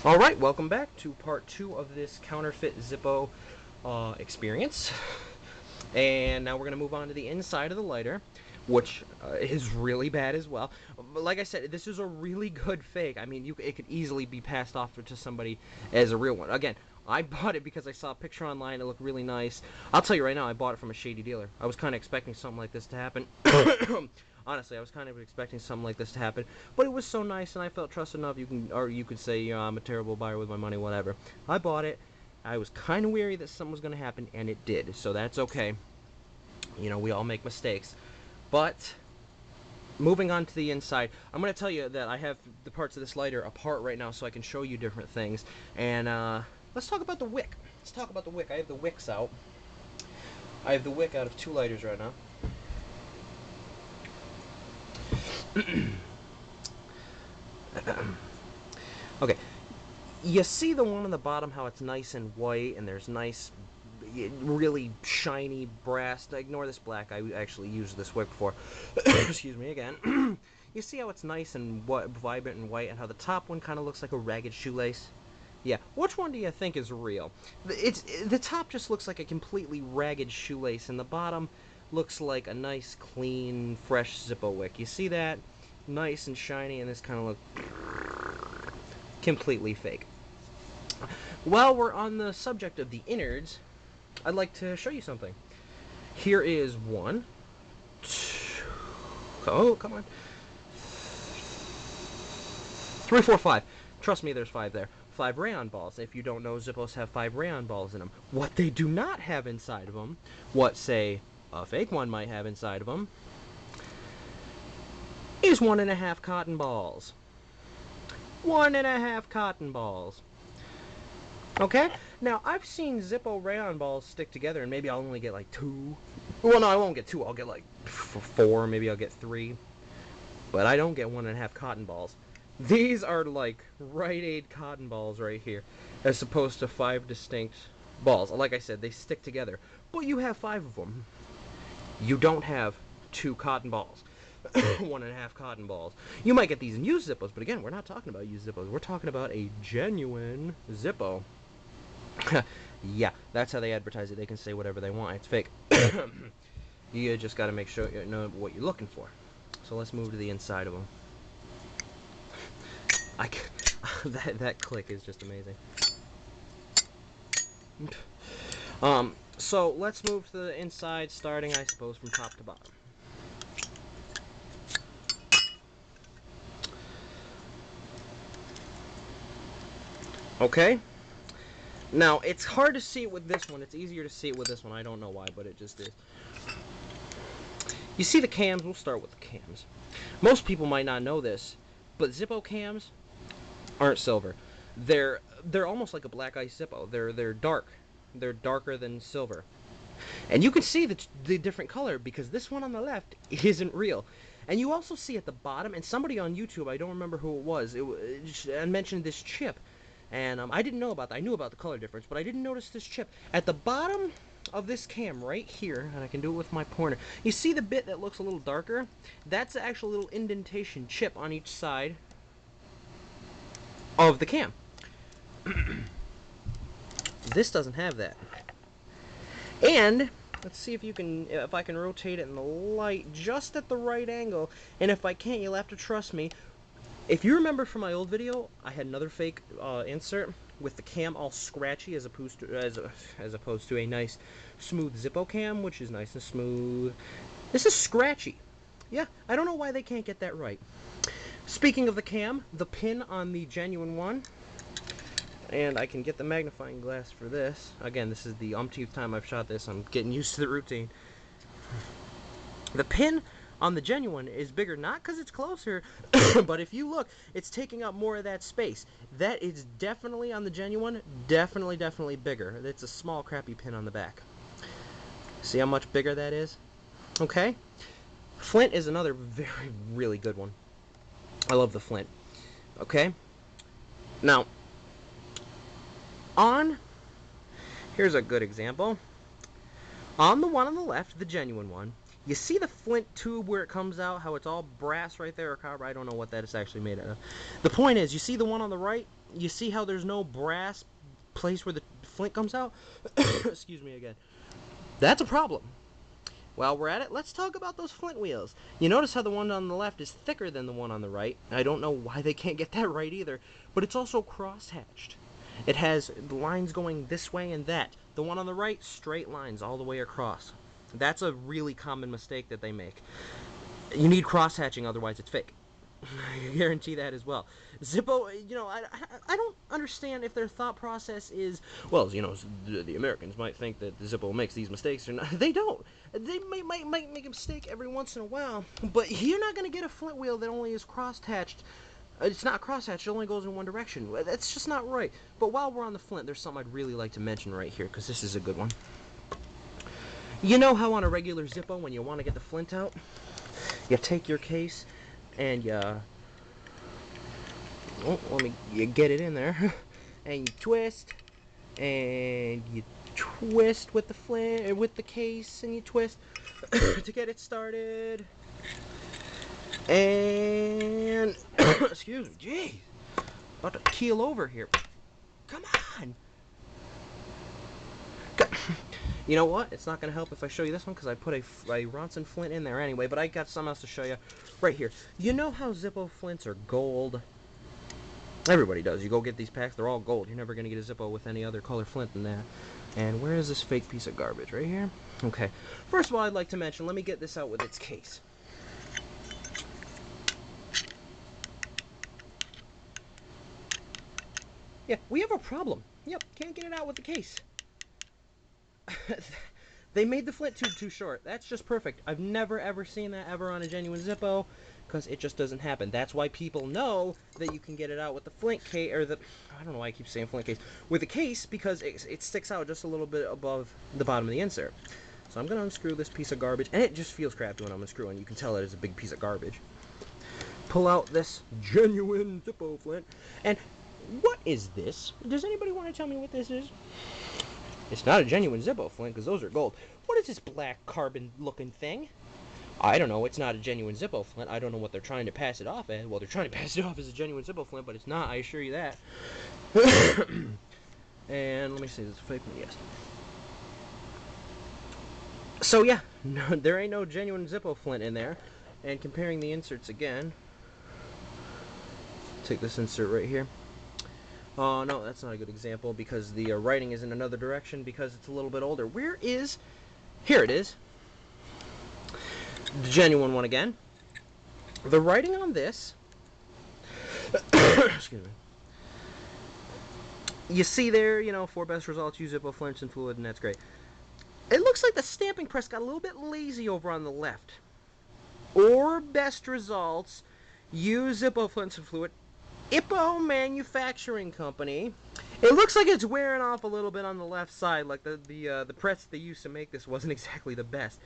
Alright, welcome back to part 2 of this Counterfeit Zippo experience. And now we're going to move on to the inside of the lighter, which is really bad as well. But like I said, this is a really good fake. I mean, it could easily be passed off to somebody as a real one. Again, I bought it because I saw a picture online, it looked really nice. I'll tell you right now, I bought it from a shady dealer. I was kind of expecting something like this to happen. Honestly, I was kind of expecting something like this to happen, but it was so nice, and I felt trusted enough. You could say, you know, I'm a terrible buyer with my money, whatever. I bought it. I was kind of weary that something was going to happen, and it did. So that's okay. You know, we all make mistakes. But moving on to the inside, I'm going to tell you that I have the parts of this lighter apart right now, so I can show you different things. And let's talk about the wick. Let's talk about the wick. I have the wicks out. I have the wick out of 2 lighters right now. Okay, you see the one on the bottom, how it's nice and white, and there's nice, really shiny brass. Ignore this black, I actually used this wick before. Excuse me again. You see how it's nice and vibrant and white, and how the top one kind of looks like a ragged shoelace? Yeah, which one do you think is real? The top just looks like a completely ragged shoelace, and the bottom looks like a nice, clean, fresh Zippo wick. You see that? Nice and shiny, and this kind of look completely fake. While we're on the subject of the innards, I'd like to show you something. Here is 1, 2, oh, come on, 3, 4, 5. Trust me, there's 5 there. 5 rayon balls. If you don't know, Zippos have 5 rayon balls in them. What they do not have inside of them, what, say, a fake one might have inside of them, is 1.5 cotton balls. 1.5 cotton balls. Okay? Now, I've seen Zippo rayon balls stick together, and maybe I'll only get like 2. Well, no, I won't get 2. I'll get like 4, maybe I'll get 3. But I don't get 1.5 cotton balls. These are like Rite Aid cotton balls right here, as opposed to 5 distinct balls. Like I said, they stick together. But you have 5 of them. You don't have 2 cotton balls. 1.5 cotton balls. You might get these in used Zippos, but again, we're not talking about used Zippos. We're talking about a genuine Zippo. Yeah, that's how they advertise it. They can say whatever they want. It's fake. You just got to make sure you know what you're looking for. So let's move to the inside of them. That click is just amazing. So let's move to the inside, starting, I suppose, from top to bottom. Okay? Now, it's hard to see it with this one. It's easier to see it with this one. I don't know why, but it just is. You see the cams? We'll start with the cams. Most people might not know this, but Zippo cams aren't silver. They're almost like a black ice Zippo. They're dark. They're darker than silver. And you can see the different color, because this one on the left isn't real. And you also see at the bottom, and somebody on YouTube, I don't remember who it was, I mentioned this chip. And I didn't know about that. I knew about the color difference, but I didn't notice this chip. At the bottom of this cam right here, and I can do it with my pointer, you see the bit that looks a little darker? That's the actual little indentation chip on each side of the cam. This doesn't have that. And let's see if I can rotate it in the light just at the right angle. And if I can't, you'll have to trust me. If you remember from my old video, I had another fake insert with the cam all scratchy as opposed to a nice smooth Zippo cam, which is nice and smooth. This is scratchy. Yeah, I don't know why they can't get that right. Speaking of the cam, the pin on the genuine one, and I can get the magnifying glass for this. Again, this is the umpteenth time I've shot this. I'm getting used to the routine. The pin on the genuine is bigger, not because it's closer, but if you look, it's taking up more of that space. That is definitely on the genuine, definitely bigger. It's a small, crappy pin on the back. See how much bigger that is? Okay? Flint is another really good one. I love the Flint. Okay? Now, here's a good example. On the one on the left, the genuine one, you see the Flint tube where it comes out, how it's all brass right there, or copper? I don't know what that is actually made out of. The point is, you see the one on the right? You see how there's no brass place where the flint comes out? Excuse me again. That's a problem. While we're at it, let's talk about those flint wheels. You notice how the one on the left is thicker than the one on the right. I don't know why they can't get that right either, but it's also cross-hatched. It has lines going this way and that. The one on the right, straight lines all the way across. That's a really common mistake that they make. You need cross-hatching, otherwise it's fake. I guarantee that as well. Zippo, you know, I don't understand if their thought process is, well, you know, the Americans might think that Zippo makes these mistakes or not. They don't. They might make a mistake every once in a while, but you're not going to get a flint wheel that only is cross-hatched. It's not cross-hatched, it only goes in one direction. That's just not right. But while we're on the flint, there's something I'd really like to mention right here, because this is a good one. You know how on a regular Zippo, when you want to get the flint out, you take your case and you get it in there, and you twist with the flint, with the case, and you twist to get it started. And excuse me, geez, about to keel over here. Come on. You know what? It's not going to help if I show you this one because I put a Ronson flint in there anyway, but I got something else to show you right here. You know how Zippo flints are gold? Everybody does. You go get these packs, they're all gold. You're never going to get a Zippo with any other color flint than that. And where is this fake piece of garbage? Right here? Okay. First of all, I'd like to mention, let me get this out with its case. Yeah, we have a problem. Yep, can't get it out with the case. They made the flint tube too short. That's just perfect. I've never ever seen that ever on a genuine Zippo, because it just doesn't happen. That's why people know that you can get it out with the flint case, or the, I don't know why I keep saying flint case, with the case, because it sticks out just a little bit above the bottom of the insert. So I'm going to unscrew this piece of garbage, and it just feels crappy when I'm unscrewing. You can tell it is a big piece of garbage. Pull out this genuine Zippo flint, and what is this? Does anybody want to tell me what this is? It's not a genuine Zippo flint, because those are gold. What is this black carbon-looking thing? I don't know. It's not a genuine Zippo flint. I don't know what they're trying to pass it off as. Well, they're trying to pass it off as a genuine Zippo flint, but it's not. I assure you that. And let me see. Is this a fake one? Yes. So, yeah. No, there ain't no genuine Zippo flint in there. And comparing the inserts again. Take this insert right here. Oh, no, that's not a good example because the writing is in another direction because it's a little bit older. Where is... Here it is. The genuine one again. The writing on this... Excuse me. You see there, you know, for best results, use Zippo flints and fluid, and that's great. It looks like the stamping press got a little bit lazy over on the left. Or best results, use Zippo flints and fluid. Zippo Manufacturing Company. It looks like it's wearing off a little bit on the left side, like the press they used to make this wasn't exactly the best.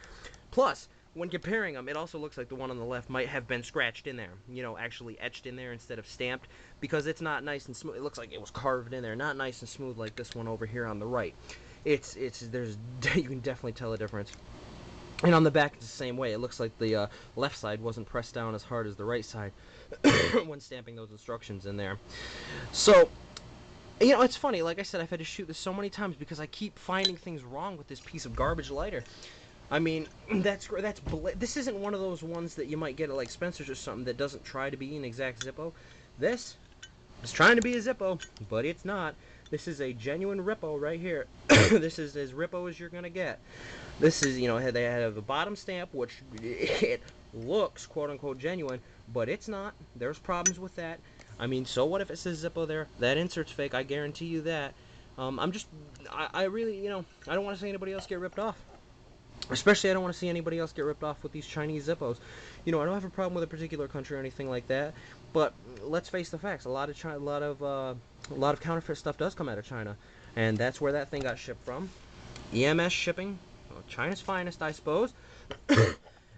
Plus, when comparing them, it also looks like the one on the left might have been scratched in there, you know, actually etched in there instead of stamped, because it's not nice and smooth. It looks like it was carved in there, not nice and smooth like this one over here on the right. There's you can definitely tell a difference. And on the back, it's the same way. It looks like the left side wasn't pressed down as hard as the right side when stamping those instructions in there. So, you know, it's funny. Like I said, I've had to shoot this so many times because I keep finding things wrong with this piece of garbage lighter. I mean, this isn't one of those ones that you might get at like Spencer's or something that doesn't try to be an exact Zippo. This is trying to be a Zippo, but it's not. This is a genuine Rippo right here. This is as Rippo as you're gonna get. This is, you know, they have a bottom stamp, which it looks quote-unquote genuine, but it's not. There's problems with that. I mean, so what if it says Zippo there? That insert's fake, I guarantee you that. I really, you know, I don't want to see anybody else get ripped off. Especially, I don't want to see anybody else get ripped off with these Chinese Zippos. You know, I don't have a problem with a particular country or anything like that, but let's face the facts. A lot of counterfeit stuff does come out of China, and that's where that thing got shipped from. EMS shipping, well, China's finest, I suppose.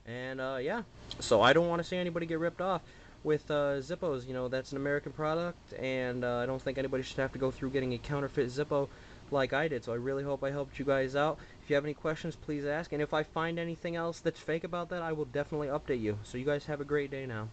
And yeah, so I don't want to see anybody get ripped off with Zippos. You know, that's an American product, and I don't think anybody should have to go through getting a counterfeit Zippo like I did. So I really hope I helped you guys out. If you have any questions, please ask, and if I find anything else that's fake about that, I will definitely update you. So you guys have a great day now.